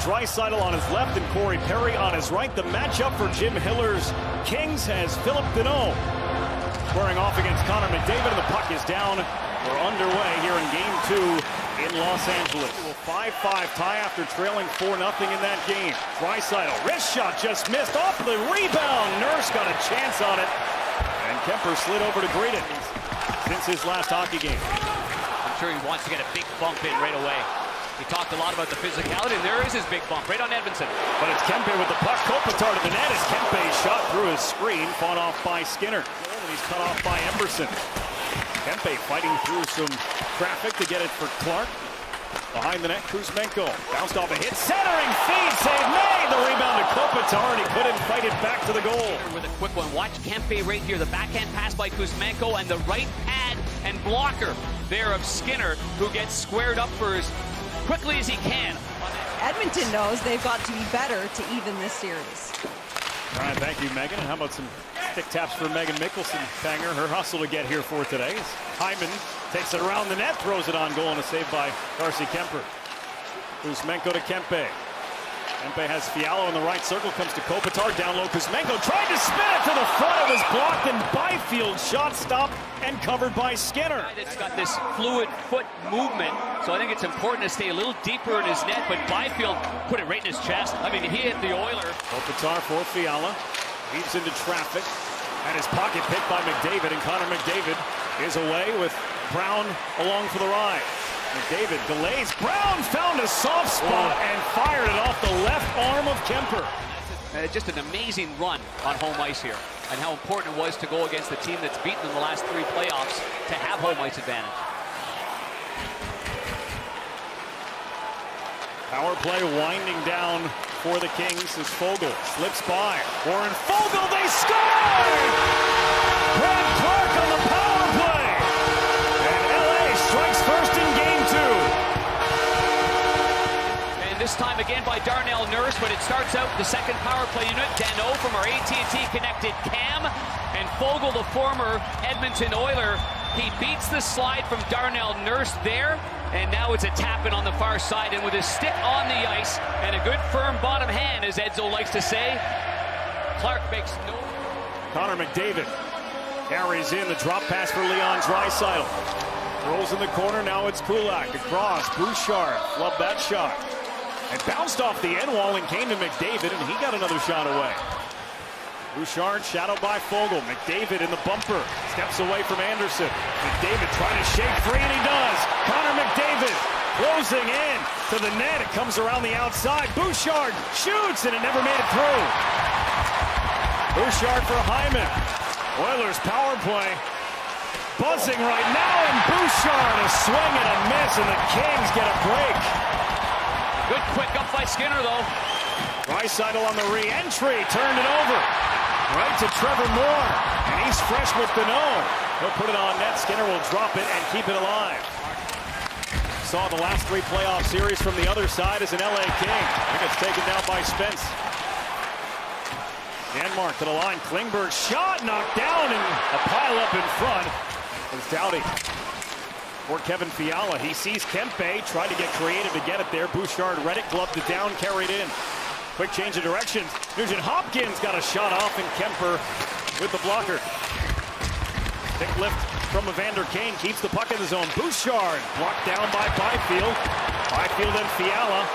Draisaitl on his left and Corey Perry on his right. The matchup for Jim Hiller's Kings has Phillip Danault squaring off against Connor McDavid, and the puck is down. We're underway here in Game 2 in Los Angeles. 5-5 tie after trailing 4-0 in that game. Draisaitl, wrist shot just missed off the rebound. Nurse got a chance on it, and Kemper slid over to greet it since his last hockey game. I'm sure he wants to get a big bump in right away. He talked a lot about the physicality, and there is his big bump right on Edmonton. But it's Kempe with the puck. Kopitar to the net as Kempe shot through his screen, fought off by Skinner. And he's cut off by Emberson. Kempe fighting through some traffic to get it for Clark. Behind the net, Kuzmenko bounced off a hit, centering feed, save made. The rebound to Kopitar, and he couldn't fight it back to the goal. With a quick one, watch Kempe right here. The backhand pass by Kuzmenko, and the right pad and blocker there of Skinner, who gets squared up for as quickly as he can. Edmonton knows they've got to be better to even this series. All right, thank you, Megan. And how about some stick taps for Megan Mickelson, Tanger? Her hustle to get here for today. As Hyman takes it around the net, throws it on goal, and a save by Darcy Kemper. Kuzmenko to Kempe. Kempe has Fiala in the right circle, comes to Kopitar, down low. Kuzmenko tried to spin it to the front. It was blocked, and Byfield shot stopped and covered by Skinner. It's got this fluid foot movement, so I think it's important to stay a little deeper in his net, but Byfield put it right in his chest. I mean, he hit the Oiler. Kopitar for Fiala. Weaves into traffic. And his pocket picked by McDavid, and Connor McDavid is away with Brown along for the ride. McDavid delays. Brown found a soft spot and fired it off the left arm of Kemper. Just an amazing run on home ice here, and how important it was to go against the team that's beaten in the last 3 playoffs to have home ice advantage. Power play winding down for the Kings as Fogle slips by. Warren Fogle, they score! Brad Clark on the power play! And LA strikes first in Game 2. And this time again by Darnell Nurse, but it starts out the second power play unit. Danault from our AT&T connected cam, and Fogle, the former Edmonton Oiler, he beats the slide from Darnell Nurse there, and now it's a tap in on the far side, and with his stick on the ice and a good firm bottom hand, as Edzo likes to say, Clark makes no... Connor McDavid carries in the drop pass for Leon Draisaitl. Rolls in the corner, now it's Kulak across. Bouchard flubbed that shot and bounced off the end wall and came to McDavid, and he got another shot away. Bouchard shadowed by Fogle. McDavid in the bumper. Steps away from Anderson. McDavid trying to shake free, and he does. Connor McDavid closing in to the net. It comes around the outside. Bouchard shoots, and it never made it through. Bouchard for Hyman. Oilers power play. Buzzing right now, and Bouchard a swing and a miss, and the Kings get a break. Good quick up by Skinner, though. Draisaitl on the re-entry. Turned it over. Right to Trevor Moore, and he's fresh with Danault. He'll put it on net. Skinner will drop it and keep it alive. Saw the last 3 playoff series from the other side as an LA King. I think it's taken down by Spence. Janmark to the line. Klingberg shot, knocked down, and a pile up in front. It's Doughty for Kevin Fiala. He sees Kempe, tried to get creative to get it there. Bouchard read it, gloved it down, carried in. Quick change of directions. Nugent Hopkins got a shot off, and Kemper with the blocker. Thick lift from Evander Kane keeps the puck in the zone. Bouchard blocked down by Byfield. Byfield and Fiala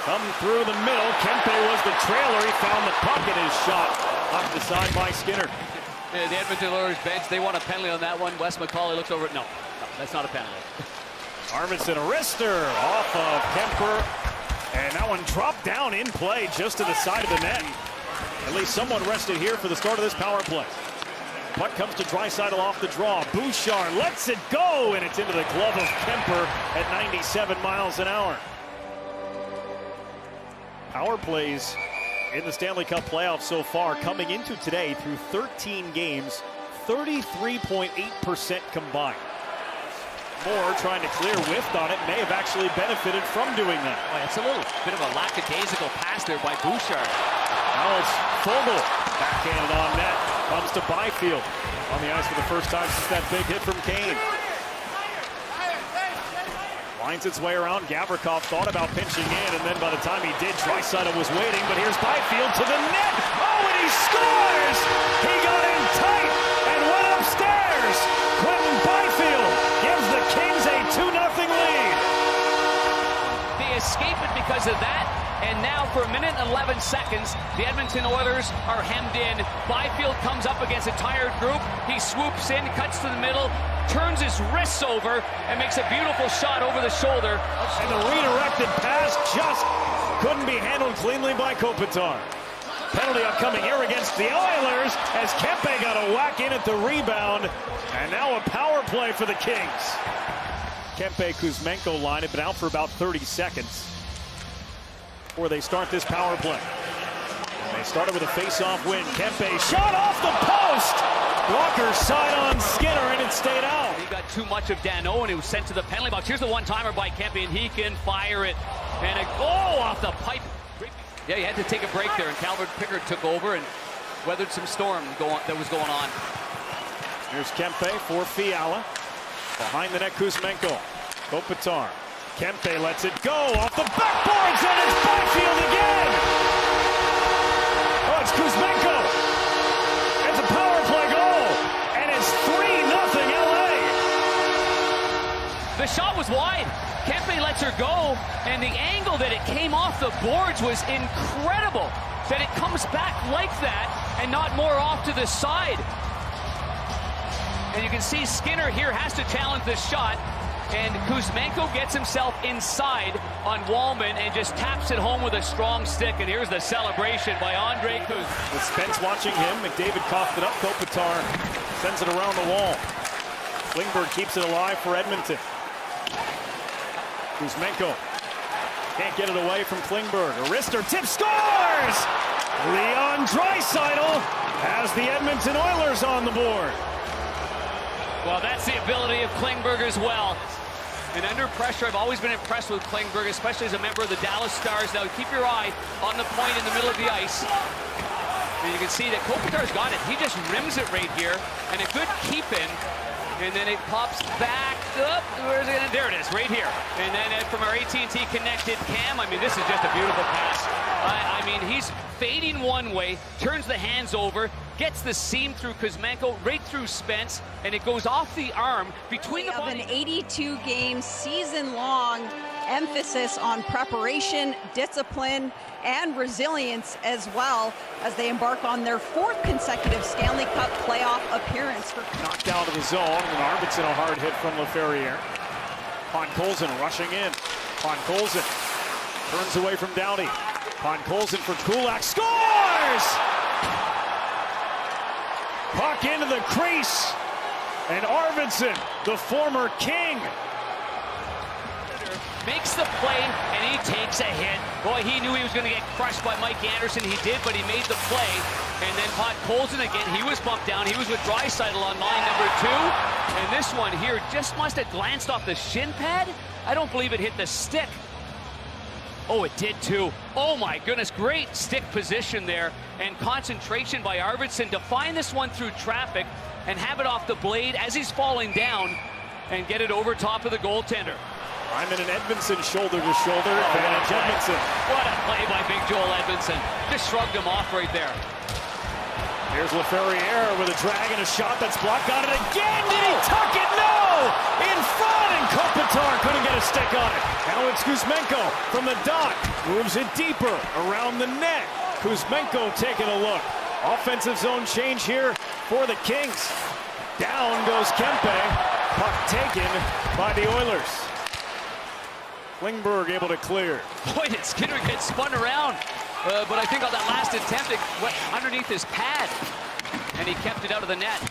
come through the middle. Kempe was the trailer. He found the puck, and his shot off the side by Skinner. The Edmonton Oilers bench, they want a penalty on that one. Wes McCauley looks over it. No, that's not a penalty. Arvidsson, a wrister off of Kemper. And that one dropped down in play just to the side of the net. At least someone rested here for the start of this power play. Puck comes to Draisaitl off the draw. Bouchard lets it go, and it's into the glove of Kemper at 97 miles an hour. Power plays in the Stanley Cup playoffs so far, coming into today through 13 games, 33.8% combined. Moore trying to clear, whiffed on it, may have actually benefited from doing that. Boy, it's a little bit of a lackadaisical pass there by Bouchard. Now it's Fogle, backhanded on net, comes to Byfield on the ice for the first time since that big hit from Kane. Finds its way around. Gavrikov thought about pinching in, and then by the time he did, Draisaitl was waiting. But here's Byfield to the net. Oh, and he scores! He got in tight and went upstairs. Quentin Byfield gives the Kings a 2-0 lead. They escape it because of that. And now for 1 minute and 11 seconds, the Edmonton Oilers are hemmed in. Byfield comes up against a tired group. He swoops in, cuts to the middle, turns his wrists over, and makes a beautiful shot over the shoulder. And the redirected pass just couldn't be handled cleanly by Kopitar. Penalty upcoming here against the Oilers as Kempe got a whack in at the rebound. And now a power play for the Kings. Kempe Kuzmenko line had been out for about 30 seconds before they start this power play. And they started with a face-off win. Kempe shot off the post. Walker side on Skinner, and it stayed out. He got too much of Dano, and he was sent to the penalty box. Here's the one-timer by Kempe, and he can fire it. And a goal off the pipe. Yeah, he had to take a break there, and Calvert Pickard took over and weathered some storm that was going on. Here's Kempe for Fiala. Behind the net, Kuzmenko. Kopitar. Kempe lets it go off the backboards, and it's Byfield again. Oh, it's Kuzmenko. It's a power play goal, and it's 3-0 LA. The shot was wide. Kempe lets her go, and the angle that it came off the boards was incredible. That it comes back like that and not more off to the side. And you can see Skinner here has to challenge this shot. And Kuzmenko gets himself inside on Wallman and just taps it home with a strong stick. And here's the celebration by Andre Kuz. With Spence watching him, McDavid coughed it up. Kopitar sends it around the wall. Klingberg keeps it alive for Edmonton. Kuzmenko can't get it away from Klingberg. A wrister tip, scores! Leon Draisaitl has the Edmonton Oilers on the board. Well, that's the ability of Klingberg as well. And under pressure, I've always been impressed with Klingberg, especially as a member of the Dallas Stars. Now, keep your eye on the point in the middle of the ice. And you can see that Kopitar's got it. He just rims it right here. And a good keep-in. And then it pops back up. Where's it? There it is, right here. And then from our AT&T connected cam, I mean, this is just a beautiful pass. I mean, he's fading one way, turns the hands over, gets the seam through Kuzmenko, right through Spence, and it goes off the arm between the body. An 82-game season-long emphasis on preparation, discipline, and resilience as well as they embark on their 4th consecutive Stanley Cup playoff appearance. Knocked down to the zone, and Arvidsson a hard hit from LaFerriere. Podkolzin rushing in. Podkolzin turns away from Doughty. Podkolzin for Kulak, scores! Puck into the crease, and Arvidsson, the former King, makes the play, and he takes a hit. Boy, he knew he was going to get crushed by Mike Anderson. He did, but he made the play. And then Podkolzin again, he was bumped down. He was with Draisaitl on line number 2. And this one here just must have glanced off the shin pad. I don't believe it hit the stick. Oh, it did too. Oh my goodness, great stick position there. And concentration by Arvidsson to find this one through traffic and have it off the blade as he's falling down and get it over top of the goaltender. I'm in an Edmondson shoulder-to-shoulder advantage. Edmondson. What a play by Big Joel Edmondson. Just shrugged him off right there. Here's LaFerriere with a drag and a shot that's blocked. Got it again. Did he tuck it? No! In front, and Kopitar couldn't get a stick on it. Now it's Kuzmenko from the dot. Moves it deeper around the net. Kuzmenko taking a look. Offensive zone change here for the Kings. Down goes Kempe. Puck taken by the Oilers. Klingberg able to clear. Boy, did Skinner get spun around. But I think on that last attempt, it went underneath his pad. And he kept it out of the net.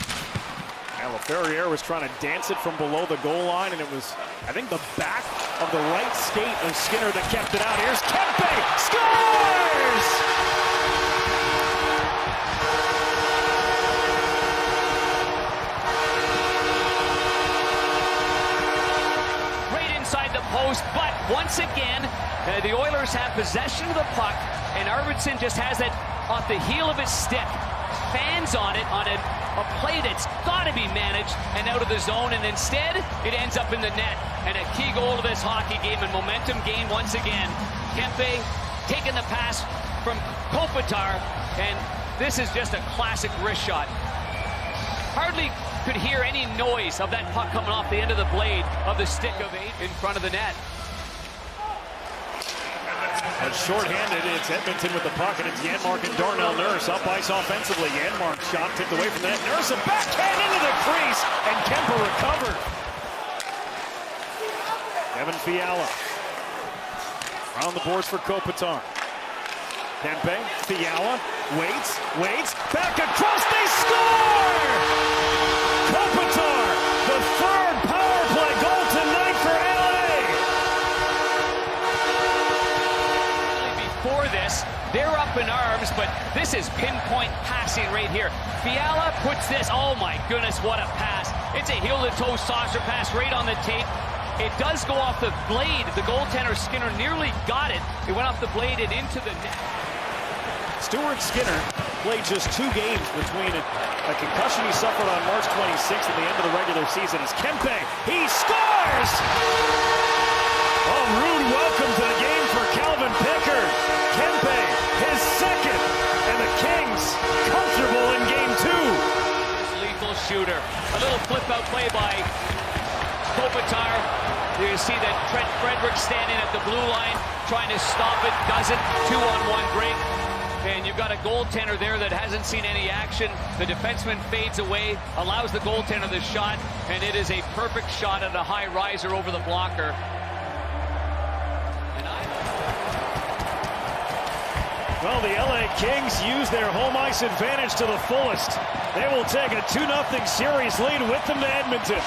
And LaFerriere was trying to dance it from below the goal line, and it was, I think, the back of the right skate of Skinner that kept it out. Here's Kempe, scores! Right inside the post, but once again, the Oilers have possession of the puck, and Arvidsson just has it off the heel of his stick. Fans on it on a play that's got to be managed and out of the zone, and instead it ends up in the net. and a key goal to this hockey game, and momentum gained once again. Kempe taking the pass from Kopitar, and this is just a classic wrist shot. Hardly could hear any noise of that puck coming off the end of the blade of the stick of 8 in front of the net. And short-handed, it's Edmonton with the puck, and it's Janmark and Darnell Nurse up ice offensively. Janmark shot tipped away from the net. Nurse a backhand into the crease, and Kemper recovered. Kevin Fiala around the boards for Kopitar. Kempe, Fiala, waits, back across, they score! Kopitar, the third power play goal tonight for LA. Before this, they're up in arms, but this is pinpoint passing right here. Fiala puts this, oh my goodness, what a pass. It's a heel-to-toe saucer pass right on the tape. It does go off the blade. The goaltender, Skinner, nearly got it. It went off the blade and into the net. Stuart Skinner played just 2 games between a concussion he suffered on March 26th at the end of the regular season. As Kempe, he scores! A rude welcome to the game for Calvin Pickard. Kempe, his second, and the Kings comfortable in game 2. Lethal shooter. A little flip-out play by Kopitar. You see that Trent Frederick standing at the blue line, trying to stop it, doesn't. 2-on-1 break. And you've got a goaltender there that hasn't seen any action. The defenseman fades away, allows the goaltender the shot, and it is a perfect shot at a high riser over the blocker. Well, the LA Kings use their home ice advantage to the fullest. They will take a 2-0 series lead with them to Edmonton.